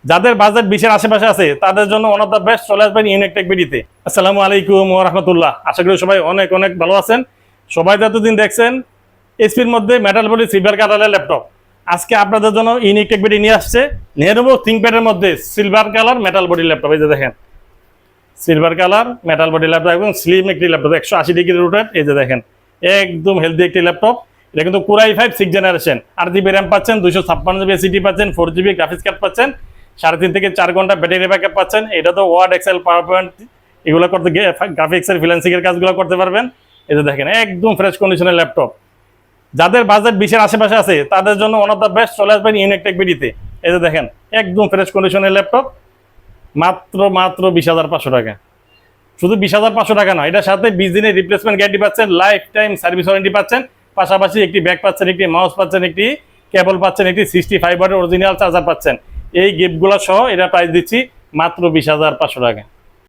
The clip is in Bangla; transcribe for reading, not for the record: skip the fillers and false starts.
যাদের বাজেট 20-এর আশেপাশে আছে তাদের জন্য ওয়ান অফ দ্য বেস্ট চলে আসবেন ইউনিক টেক বিডিতে। আসসালামু আলাইকুম ওয়া রাহমাতুল্লাহ। আশা করি সবাই অনেক অনেক ভালো আছেন। সবাই তো এতদিন দেখছেন এইচপির মধ্যে মেটাল বডি সিলভার কালারের ল্যাপটপ। আজকে আপনাদের জন্য ইউনিক টেক বিডি নিয়ে আসছে নেনোভো থিংকপ্যাডের মধ্যে silver colour metal body laptop. এই যে দেখেন silver colour metal body laptop, একদম স্লিম একটি ল্যাপটপ, 180 ডিগ্রি রোটেট। এই যে দেখেন একদম হেলদি একটি ল্যাপটপ। এটা কিন্তু core i 5 6th generation, 8 GB RAM পাচ্ছেন, 256 GB এসএসডি পাচ্ছেন, 4 GB গ্রাফিক্স কার্ড পাচ্ছেন, 3.5 থেকে 4 ঘন্টা ব্যাটারি ব্যাকআপ পাচ্ছেন। এটা তো ওয়ার্ড, এক্সেল, পাওয়ার পয়েন্ট এগুলো করতে গিয়ে গ্রাফিক্সের ফ্রিল্যান্সিং এর কাজগুলো করতে পারবেন। এই যে দেখেন একদম ফ্রেশ কন্ডিশনের ল্যাপটপ। যাদের বাজেট 20-এর আশেপাশে আছে তাদের জন্য ওয়ান অফ দ্য বেস্ট চলে আসবেন ইউনিক টেক বিডিতে। এই যে দেখেন একদম ফ্রেশ কন্ডিশনের ল্যাপটপ, মাত্র 20,500 টাকা। শুধু 20,500 টাকা নয়, এটার সাথে 20 দিনের রিপ্লেসমেন্ট গ্যারান্টি পাচ্ছেন, লাইফ টাইম সার্ভিস ওয়ারেন্টি পাচ্ছেন, পাশাপাশি একটি ব্যাগ পাচ্ছেন, একটি মাউস পাচ্ছেন, একটি কেবল পাচ্ছেন, একটি 65 ওয়াটের অরিজিনাল চার্জার পাচ্ছেন। এই গিফটগুলো সহ এটা প্রাইস দিচ্ছি মাত্র 20,500 টাকা।